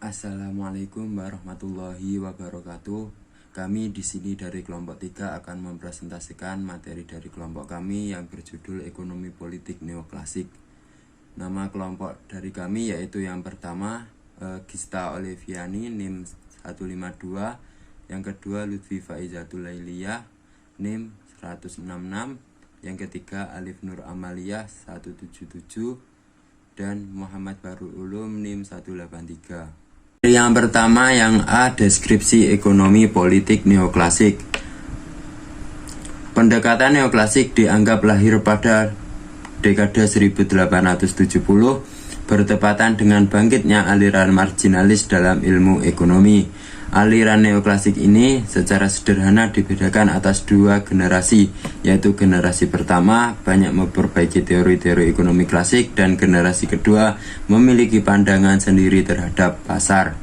Assalamualaikum warahmatullahi wabarakatuh. Kami di sini dari kelompok 3 akan mempresentasikan materi dari kelompok kami yang berjudul Ekonomi Politik Neoklasik. Nama kelompok dari kami yaitu yang pertama Gista Oliviani NIM 152, yang kedua Lutfi Faizatul Lailiyah NIM 166, yang ketiga Alif Nur Amalia 177, dan Muhammad Barul Ulum NIM 183. Yang pertama yang A, deskripsi ekonomi politik neoklasik. Pendekatan neoklasik dianggap lahir pada dekade 1870 bertepatan dengan bangkitnya aliran marginalis dalam ilmu ekonomi. Aliran neoklasik ini secara sederhana dibedakan atas dua generasi, yaitu generasi pertama banyak memperbaiki teori-teori ekonomi klasik dan generasi kedua memiliki pandangan sendiri terhadap pasar.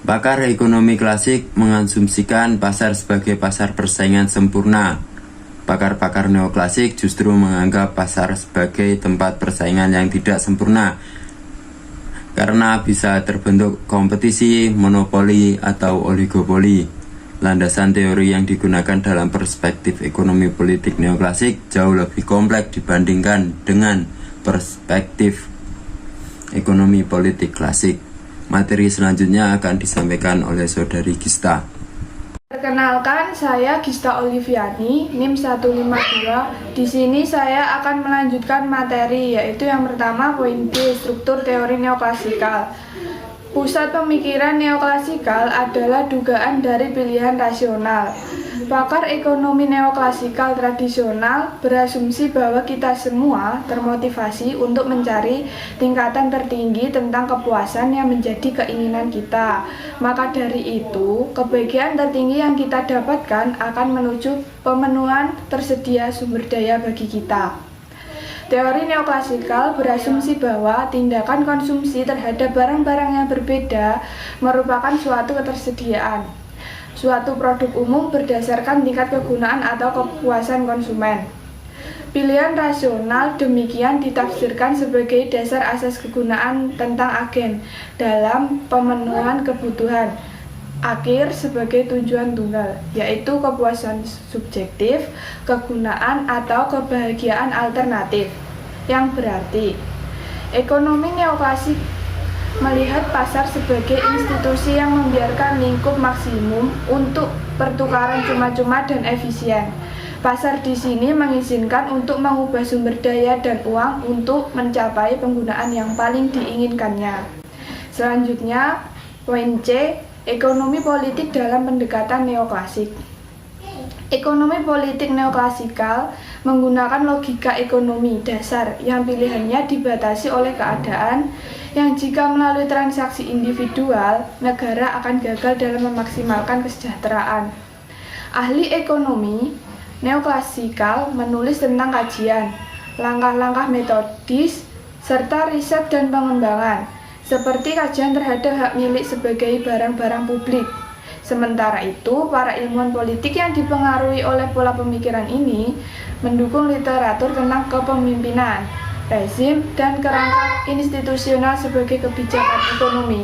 Pakar ekonomi klasik mengasumsikan pasar sebagai pasar persaingan sempurna. Pakar-pakar neoklasik justru menganggap pasar sebagai tempat persaingan yang tidak sempurna, karena bisa terbentuk kompetisi, monopoli, atau oligopoli. Landasan teori yang digunakan dalam perspektif ekonomi politik neoklasik jauh lebih kompleks dibandingkan dengan perspektif ekonomi politik klasik. Materi selanjutnya akan disampaikan oleh Saudari Gista. Perkenalkan, saya Gista Oliviani, NIM 152. Di sini saya akan melanjutkan materi, yaitu yang pertama poin B, struktur teori neoklasikal. Pusat pemikiran neoklasikal adalah dugaan dari pilihan rasional. Pakar ekonomi neoklasikal tradisional berasumsi bahwa kita semua termotivasi untuk mencari tingkatan tertinggi tentang kepuasan yang menjadi keinginan kita. Maka dari itu, kebahagiaan tertinggi yang kita dapatkan akan menuju pemenuhan tersedia sumber daya bagi kita. Teori neoklasikal berasumsi bahwa tindakan konsumsi terhadap barang-barang yang berbeda merupakan suatu ketersediaan suatu produk umum berdasarkan tingkat kegunaan atau kepuasan konsumen. Pilihan rasional demikian ditafsirkan sebagai dasar asas kegunaan tentang agen dalam pemenuhan kebutuhan akhir sebagai tujuan tunggal, yaitu kepuasan subjektif, kegunaan, atau kebahagiaan alternatif. Yang berarti, ekonomi neoklasik melihat pasar sebagai institusi yang membiarkan lingkup maksimum untuk pertukaran cuma-cuma dan efisien. Pasar di sini mengizinkan untuk mengubah sumber daya dan uang untuk mencapai penggunaan yang paling diinginkannya. Selanjutnya, poin C, ekonomi politik dalam pendekatan neoklasik. Ekonomi politik neoklasikal menggunakan logika ekonomi dasar yang pilihannya dibatasi oleh keadaan yang jika melalui transaksi individual, negara akan gagal dalam memaksimalkan kesejahteraan. Ahli ekonomi neoklasikal menulis tentang kajian, langkah-langkah metodis, serta riset dan pengembangan, seperti kajian terhadap hak milik sebagai barang-barang publik. Sementara itu, para ilmuwan politik yang dipengaruhi oleh pola pemikiran ini mendukung literatur tentang kepemimpinan, rezim, dan kerangka institusional sebagai kebijakan ekonomi.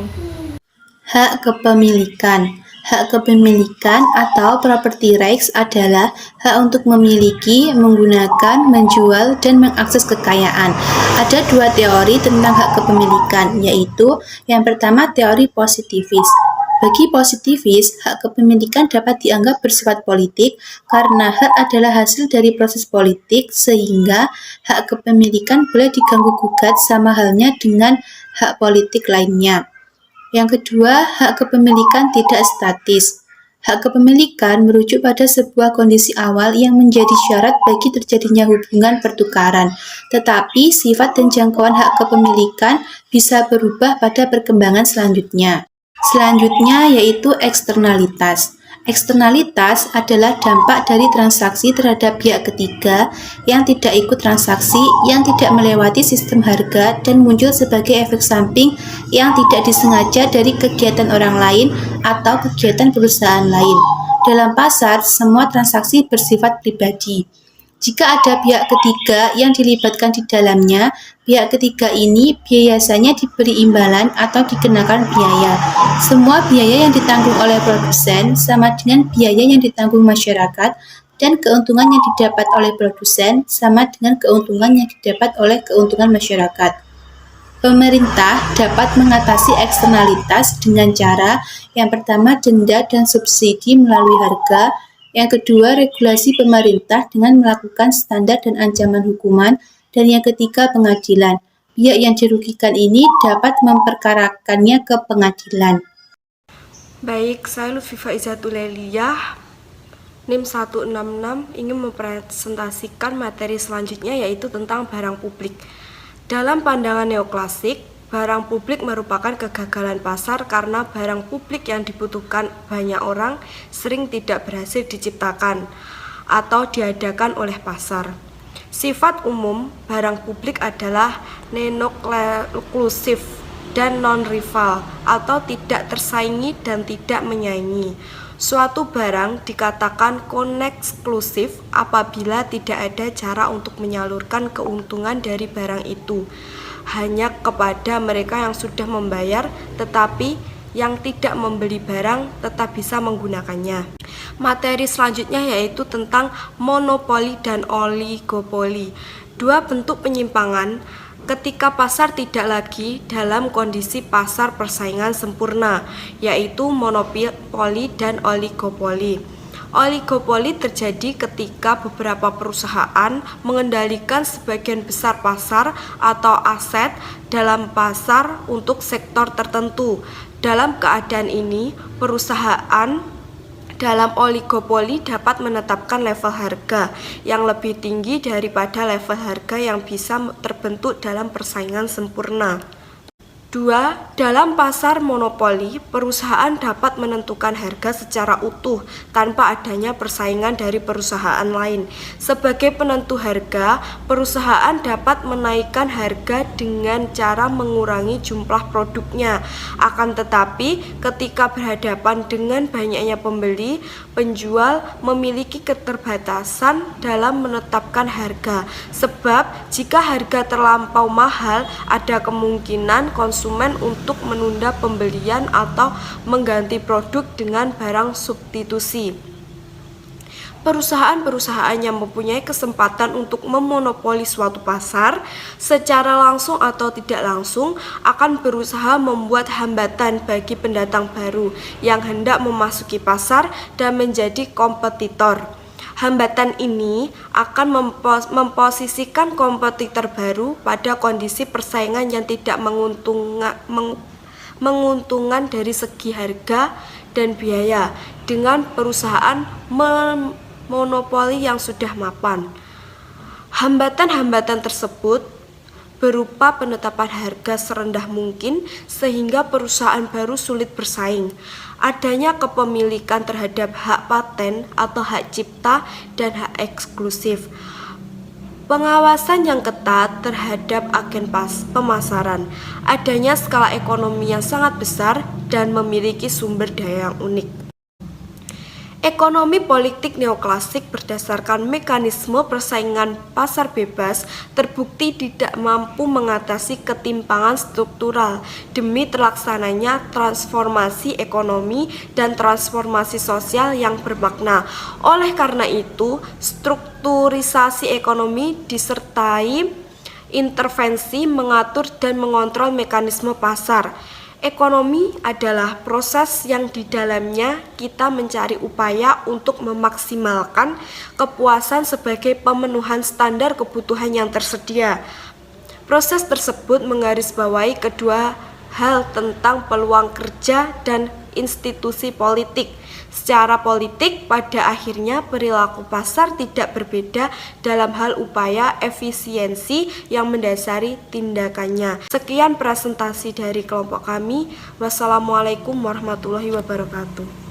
Hak kepemilikan. Hak kepemilikan atau property rights adalah hak untuk memiliki, menggunakan, menjual, dan mengakses kekayaan. Ada dua teori tentang hak kepemilikan, yaitu yang pertama teori positivis. Bagi positivis, hak kepemilikan dapat dianggap bersifat politik karena hak adalah hasil dari proses politik, sehingga hak kepemilikan boleh diganggu-gugat sama halnya dengan hak politik lainnya. Yang kedua, hak kepemilikan tidak statis. Hak kepemilikan merujuk pada sebuah kondisi awal yang menjadi syarat bagi terjadinya hubungan pertukaran, tetapi sifat dan jangkauan hak kepemilikan bisa berubah pada perkembangan selanjutnya. Selanjutnya yaitu eksternalitas. Eksternalitas adalah dampak dari transaksi terhadap pihak ketiga yang tidak ikut transaksi, yang tidak melewati sistem harga, dan muncul sebagai efek samping yang tidak disengaja dari kegiatan orang lain atau kegiatan perusahaan lain. Dalam pasar, semua transaksi bersifat pribadi. Jika ada pihak ketiga yang dilibatkan di dalamnya, pihak ketiga ini biasanya diberi imbalan atau dikenakan biaya. Semua biaya yang ditanggung oleh produsen sama dengan biaya yang ditanggung masyarakat, dan keuntungan yang didapat oleh produsen sama dengan keuntungan yang didapat oleh keuntungan masyarakat. Pemerintah dapat mengatasi eksternalitas dengan cara yang pertama denda dan subsidi melalui harga, yang kedua regulasi pemerintah dengan melakukan standar dan ancaman hukuman, dan yang ketiga pengadilan. Pihak yang dirugikan ini dapat memperkarakannya ke pengadilan. Baik, saya Lutfifa Izatuleliyah, NIM 166, ingin mempresentasikan materi selanjutnya yaitu tentang barang publik. Dalam pandangan neoklasik, barang publik merupakan kegagalan pasar karena barang publik yang dibutuhkan banyak orang sering tidak berhasil diciptakan atau diadakan oleh pasar. Sifat umum barang publik adalah non-eksklusif dan non-rival atau tidak tersaingi dan tidak menyaingi. Suatu barang dikatakan non-eksklusif apabila tidak ada cara untuk menyalurkan keuntungan dari barang itu hanya kepada mereka yang sudah membayar, tetapi yang tidak membeli barang tetap bisa menggunakannya. Materi selanjutnya yaitu tentang monopoli dan oligopoli. Dua bentuk penyimpangan ketika pasar tidak lagi dalam kondisi pasar persaingan sempurna, yaitu monopoli dan oligopoli. Oligopoli terjadi ketika beberapa perusahaan mengendalikan sebagian besar pasar atau aset dalam pasar untuk sektor tertentu. Dalam keadaan ini, perusahaan dalam oligopoli dapat menetapkan level harga yang lebih tinggi daripada level harga yang bisa terbentuk dalam persaingan sempurna. 2. Dalam pasar monopoli, perusahaan dapat menentukan harga secara utuh tanpa adanya persaingan dari perusahaan lain. Sebagai penentu harga, perusahaan dapat menaikkan harga dengan cara mengurangi jumlah produknya. Akan tetapi, ketika berhadapan dengan banyaknya pembeli, penjual memiliki keterbatasan dalam menetapkan harga. Sebab, jika harga terlampau mahal, ada kemungkinan konsumen untuk menunda pembelian atau mengganti produk dengan barang substitusi. Perusahaan-perusahaan yang mempunyai kesempatan untuk memonopoli suatu pasar secara langsung atau tidak langsung akan berusaha membuat hambatan bagi pendatang baru yang hendak memasuki pasar dan menjadi kompetitor. Hambatan ini akan memposisikan kompetitor baru pada kondisi persaingan yang tidak menguntungkan dari segi harga dan biaya dengan perusahaan monopoli yang sudah mapan. Hambatan-hambatan tersebut berupa penetapan harga serendah mungkin sehingga perusahaan baru sulit bersaing, adanya kepemilikan terhadap hak paten atau hak cipta dan hak eksklusif, pengawasan yang ketat terhadap agen pemasaran, adanya skala ekonomi yang sangat besar dan memiliki sumber daya yang unik. Ekonomi politik neoklasik berdasarkan mekanisme persaingan pasar bebas terbukti tidak mampu mengatasi ketimpangan struktural demi terlaksananya transformasi ekonomi dan transformasi sosial yang bermakna. Oleh karena itu, strukturisasi ekonomi disertai intervensi mengatur dan mengontrol mekanisme pasar. Ekonomi adalah proses yang di dalamnya kita mencari upaya untuk memaksimalkan kepuasan sebagai pemenuhan standar kebutuhan yang tersedia. Proses tersebut menggarisbawahi kedua hal tentang peluang kerja dan institusi politik. Secara politik, pada akhirnya perilaku pasar tidak berbeda dalam hal upaya efisiensi yang mendasari tindakannya. Sekian presentasi dari kelompok kami. Wassalamualaikum warahmatullahi wabarakatuh.